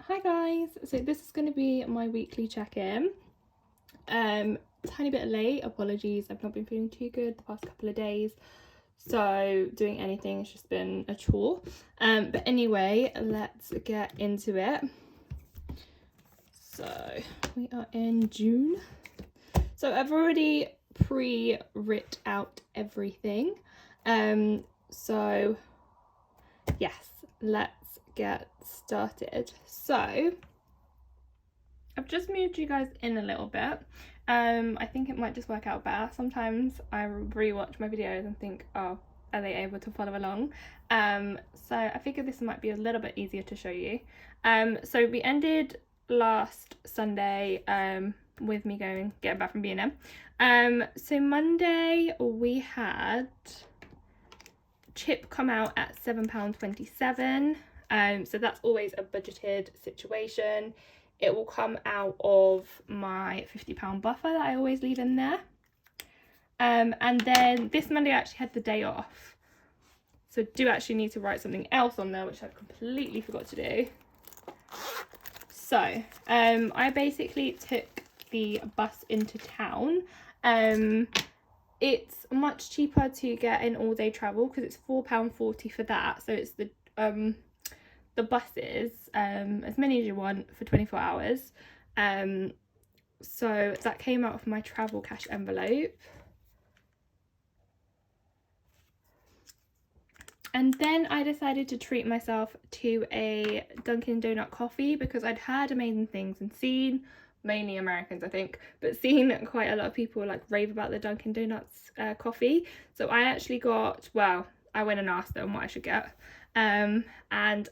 Hi guys, so this is going to be my weekly check-in. Tiny bit late, apologies, I've not been feeling too good the past couple of days, so doing anything has just been a chore. But anyway, let's get into it. So we are in June, so I've already pre-writ out everything. So yes, let's get started. So I've just moved you guys in a little bit. I think it might just work out better. Sometimes I rewatch my videos and think, oh, are they able to follow along? So I figured this might be a little bit easier to show you. So we ended last Sunday with me getting back from B&M. So Monday we had chip come out at £7.27. So that's always a budgeted situation. It will come out of my £50 buffer that I always leave in there. And then this Monday I actually had the day off. So I do actually need to write something else on there, which I completely forgot to do. So I basically took the bus into town. It's much cheaper to get an all-day travel because it's £4.40 for that. So it's the buses, as many as you want for 24 hours. So that came out of my travel cash envelope. And then I decided to treat myself to a Dunkin' Donut coffee because I'd heard amazing things and seen, mainly Americans I think, but seen quite a lot of people like rave about the Dunkin' Donuts coffee. So I actually got, well, I went and asked them what I should get. And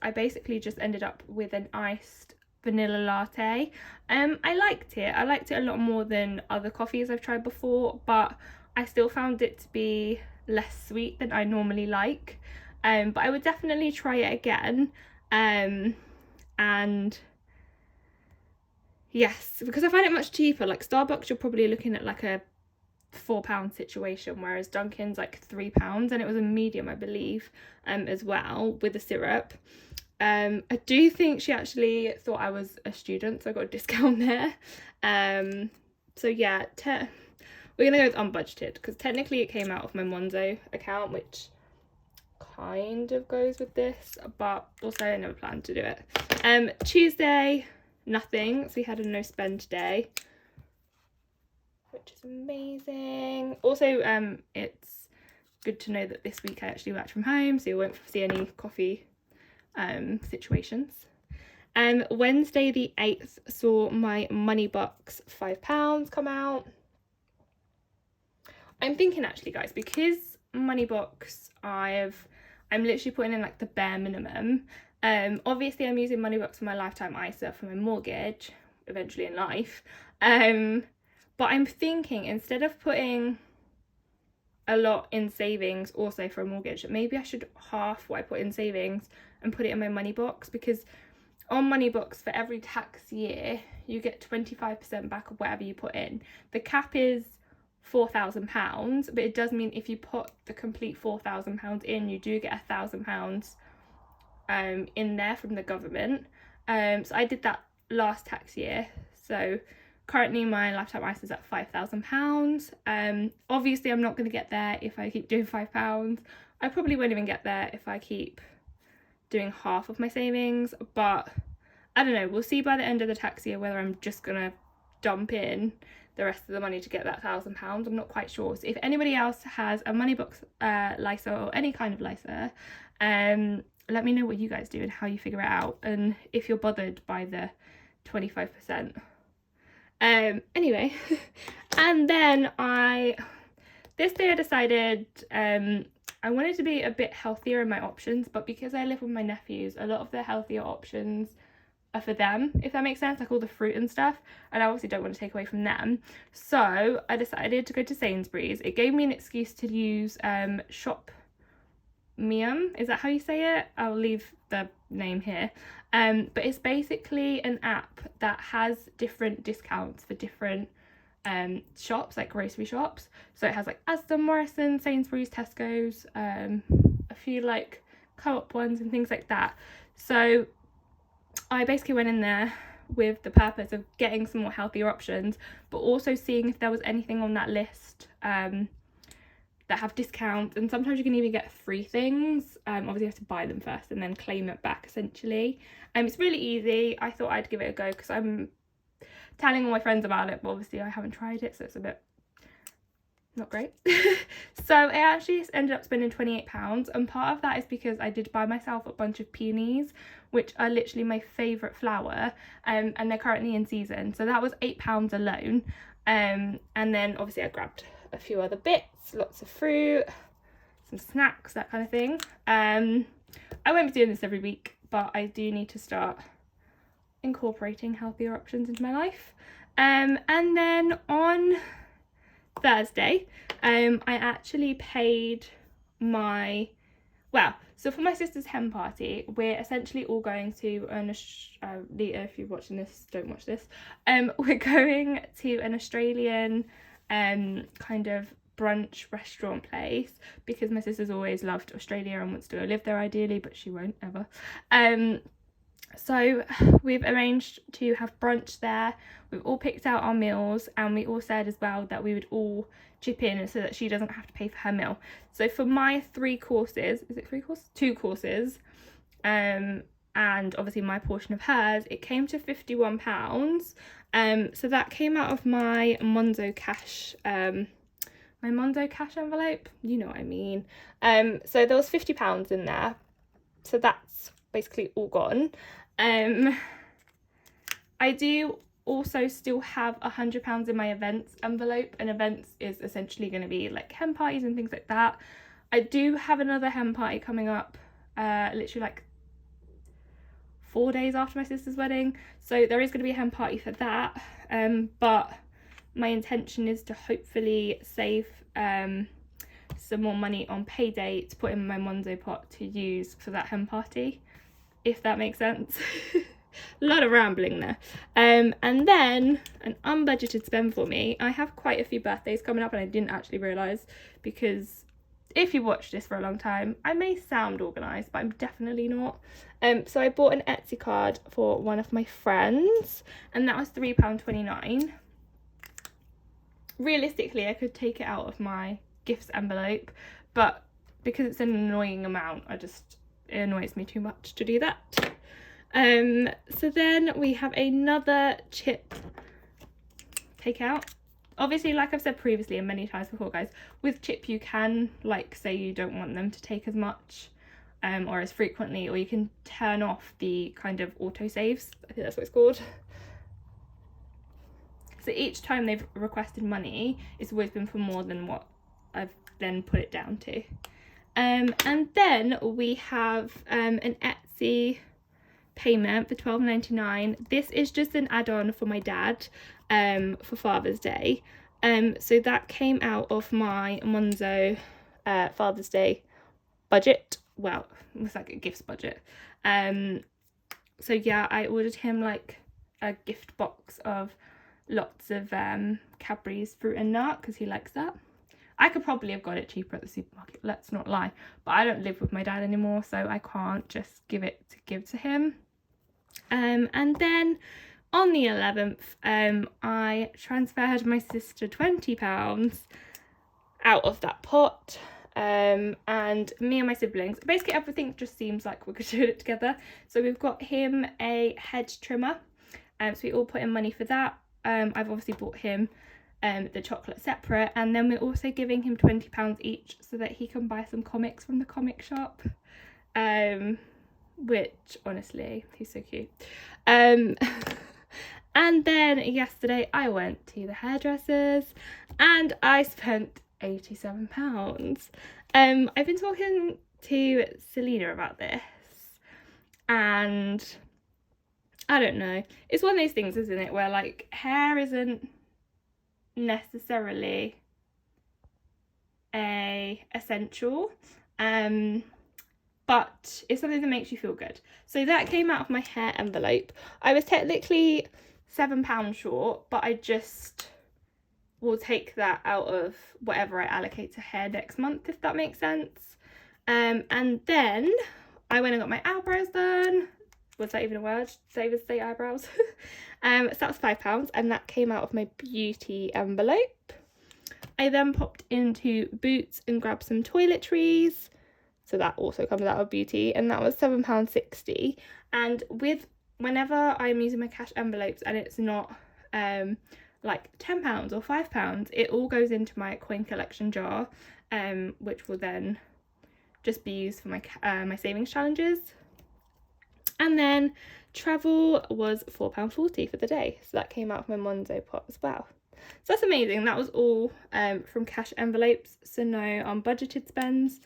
I basically just ended up with an iced vanilla latte. I liked it. I liked it a lot more than other coffees I've tried before, but I still found it to be less sweet than I normally like. But I would definitely try it again. And yes, because I find it much cheaper. Like Starbucks, you're probably looking at like a £4 situation, whereas Dunkin's like £3, and it was a medium, I believe, as well with the syrup. I do think she actually thought I was a student, so I got a discount there. So yeah, we're gonna go with unbudgeted because technically it came out of my Monzo account, which kind of goes with this, but also I never planned to do it. Tuesday, nothing, so we had a no spend day, which is amazing. Also, it's good to know that this week I actually worked from home, so you won't see any coffee situations. Wednesday the 8th saw my money box £5 come out. I'm thinking actually, guys, because money box I'm literally putting in like the bare minimum. Obviously I'm using money box for my lifetime ISA for my mortgage eventually in life. But I'm thinking instead of putting a lot in savings also for a mortgage, maybe I should half what I put in savings and put it in my money box, because on money box for every tax year you get 25% back of whatever you put in. The cap is £4,000, but it does mean if you put the complete £4,000 in, you do get £1,000 in there from the government. So I did that last tax year. So currently my lifetime ISA is at £5,000. Obviously I'm not going to get there if I keep doing £5. I probably won't even get there if I keep doing half of my savings, but I don't know, we'll see by the end of the tax year whether I'm just gonna dump in the rest of the money to get that £1,000. I'm not quite sure. So if anybody else has a money box LISA or any kind of LISA, let me know what you guys do and how you figure it out, and if you're bothered by the 25%. Anyway, and then this day I decided I wanted to be a bit healthier in my options, but because I live with my nephews, a lot of the healthier options are for them, if that makes sense, like all the fruit and stuff, and I obviously don't want to take away from them. So I decided to go to Sainsbury's. It gave me an excuse to use Shopmium, is that how you say it? I'll leave the name here. But it's basically an app that has different discounts for different shops, like grocery shops. So it has like Asda, Morrison, Sainsbury's, Tesco's, a few like Co-op ones and things like that. So I basically went in there with the purpose of getting some more healthier options, but also seeing if there was anything on that list that have discounts. And sometimes you can even get free things. Obviously you have to buy them first and then claim it back, essentially. It's really easy. I thought I'd give it a go because I'm telling all my friends about it, but obviously I haven't tried it, so it's a bit not great. So I actually ended up spending £28, and part of that is because I did buy myself a bunch of peonies, which are literally my favourite flower, and they're currently in season, so that was £8 alone. And then obviously I grabbed a few other bits, lots of fruit, some snacks, that kind of thing. I won't be doing this every week, but I do need to start incorporating healthier options into my life. And then on Thursday, I actually paid my, so for my sister's hen party, we're essentially all going to Lita, if you're watching this, don't watch this. We're going to an Australian kind of brunch restaurant place, because my sister's always loved Australia and wants to go live there ideally, but she won't ever. So we've arranged to have brunch there. We've all picked out our meals, and we all said as well that we would all chip in so that she doesn't have to pay for her meal. So for my 3 courses, is it 3 courses? 2 courses, and obviously my portion of hers, it came to £51. So that came out of my Monzo cash, envelope, you know what I mean. So there was £50 in there, so that's basically all gone. I do also still have £100 in my events envelope, and events is essentially going to be like hen parties and things like that. I do have another hen party coming up, literally like 4 days after my sister's wedding, so there is going to be a hen party for that. But my intention is to hopefully save some more money on payday to put in my Monzo pot to use for that hen party, if that makes sense. A lot of rambling there. And then an unbudgeted spend for me. I have quite a few birthdays coming up, and I didn't actually realise, because if you watch this for a long time, I may sound organised, but I'm definitely not. So I bought an Etsy card for one of my friends, and that was £3.29. Realistically, I could take it out of my gifts envelope, but because it's an annoying amount, it annoys me too much to do that. So then we have another chip takeout. Obviously, like I've said previously and many times before, guys, with chip you can like say you don't want them to take as much or as frequently, or you can turn off the kind of auto saves. I think that's what it's called. So each time they've requested money, it's always been for more than what I've then put it down to. And then we have an Etsy payment for £12.99. This is just an add-on for my dad for Father's Day. So that came out of my Monzo Father's Day budget. Well, it was like a gifts budget. So yeah, I ordered him like a gift box of lots of Cadbury's fruit and nut, because he likes that. I could probably have got it cheaper at the supermarket, let's not lie, but I don't live with my dad anymore, so I can't just give to him. And then on the 11th, I transferred my sister £20 out of that pot, and me and my siblings, basically everything just seems like we're doing it together. So we've got him a hedge trimmer, so we all put in money for that. I've obviously bought him the chocolate separate, and then we're also giving him £20 each so that he can buy some comics from the comic shop, which honestly, he's so cute. And then yesterday I went to the hairdressers and I spent £87. I've been talking to Selena about this, and I don't know, it's one of those things, isn't it, where like hair isn't necessarily a essential, but it's something that makes you feel good. So that came out of my hair envelope. I was technically £7 short, but I just will take that out of whatever I allocate to hair next month, if that makes sense. And then I went and got my eyebrows done. Was that even a word? Did I even say eyebrows? So that was £5, and that came out of my beauty envelope. I then popped into Boots and grabbed some toiletries. So that also comes out of beauty, and that was £7.60. And whenever I'm using my cash envelopes and it's not like £10 or £5, it all goes into my coin collection jar, which will then just be used for my my savings challenges. And then travel was £4.40 for the day, so that came out of my Monzo pot as well. So that's amazing. That was all from cash envelopes, so no unbudgeted spends.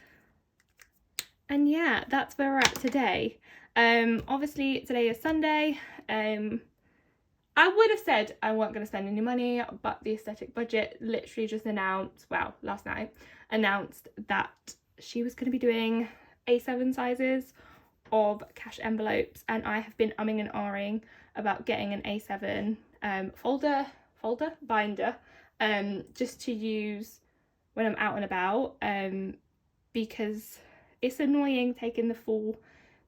And yeah, that's where we're at today. Obviously today is Sunday. I would have said I weren't going to spend any money, but the Aesthetic Budget literally just announced, well, last night, announced that she was going to be doing A7 sizes of cash envelopes, and I have been umming and ahhing about getting an A7 binder just to use when I'm out and about, because it's annoying taking the full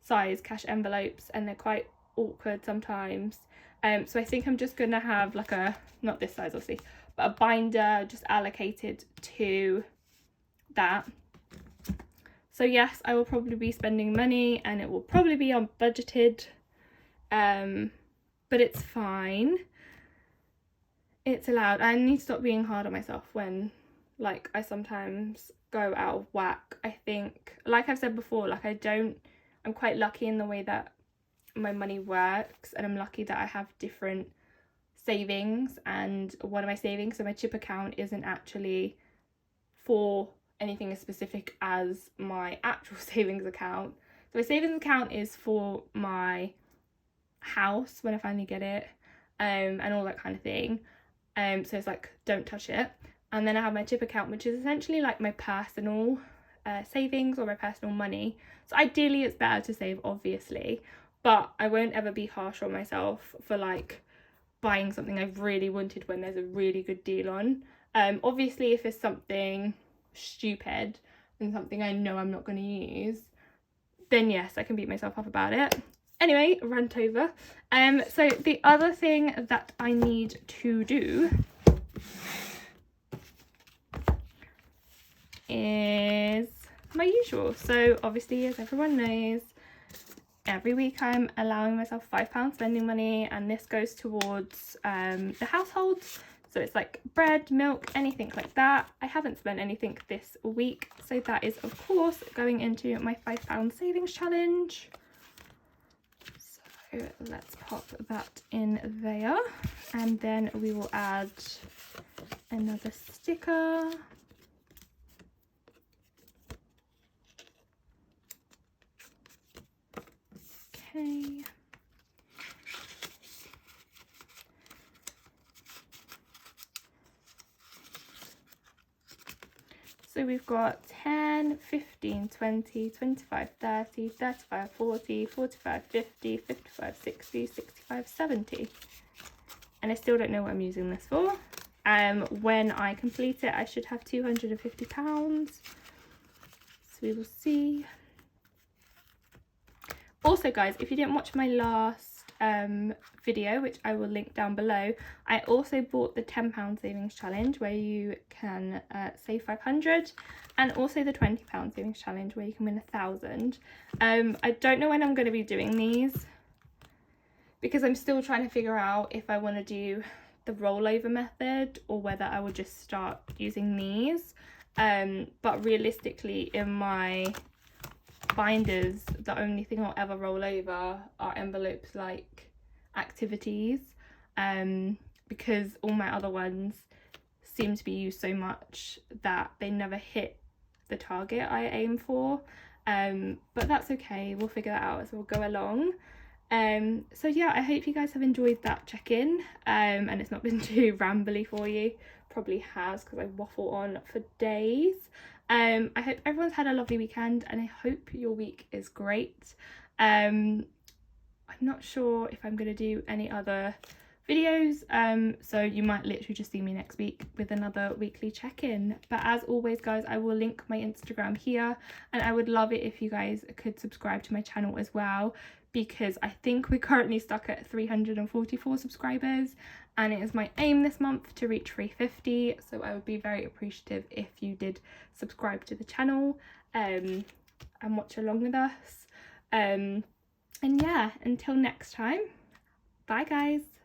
size cash envelopes and they're quite awkward sometimes. So I think I'm just gonna have like not this size obviously, but a binder just allocated to that. So yes, I will probably be spending money and it will probably be unbudgeted, but it's fine. It's allowed. I need to stop being hard on myself when like I sometimes go out of whack. I think, like I've said before, like I'm quite lucky in the way that my money works, and I'm lucky that I have different savings, and one of my savings, so my chip account, isn't actually for anything as specific as my actual savings account. So my savings account is for my house when I finally get it, and all that kind of thing. So it's like, don't touch it. And then I have my chip account, which is essentially like my personal savings or my personal money. So ideally it's better to save, obviously, but I won't ever be harsh on myself for like buying something I really wanted when there's a really good deal on. Obviously if it's something stupid and something I know I'm not going to use, then yes, I can beat myself up about it. Anyway, rant over. So the other thing that I need to do is my usual. So obviously, as everyone knows, every week I'm allowing myself £5 spending money, and this goes towards the household. So it's like bread, milk, anything like that. I haven't spent anything this week, so that is of course going into my £5 savings challenge. So let's pop that in there, and then we will add another sticker. Okay. So we've got 10, 15, 20, 25, 30, 35, 40, 45, 50, 55, 60, 65, 70. And I still don't know what I'm using this for. When I complete it, I should have £250. So we will see. Also guys, if you didn't watch my last video, which I will link down below, I also bought the £10 savings challenge where you can save 500, and also the £20 savings challenge where you can win 1,000. I don't know when I'm going to be doing these because I'm still trying to figure out if I want to do the rollover method or whether I will just start using these. But realistically, in my binders, the only thing I'll ever roll over are envelopes like activities, because all my other ones seem to be used so much that they never hit the target I aim for, but that's okay, we'll figure that out as we'll go along. So yeah, I hope you guys have enjoyed that check-in, and it's not been too rambly for you. Probably has, because I waffle on for days. I hope everyone's had a lovely weekend, and I hope your week is great. I'm not sure if I'm going to do any other videos, so you might literally just see me next week with another weekly check-in. But as always guys, I will link my Instagram here, and I would love it if you guys could subscribe to my channel as well, because I think we're currently stuck at 344 subscribers, and it is my aim this month to reach 350, so I would be very appreciative if you did subscribe to the channel and watch along with us. And yeah, until next time, bye guys.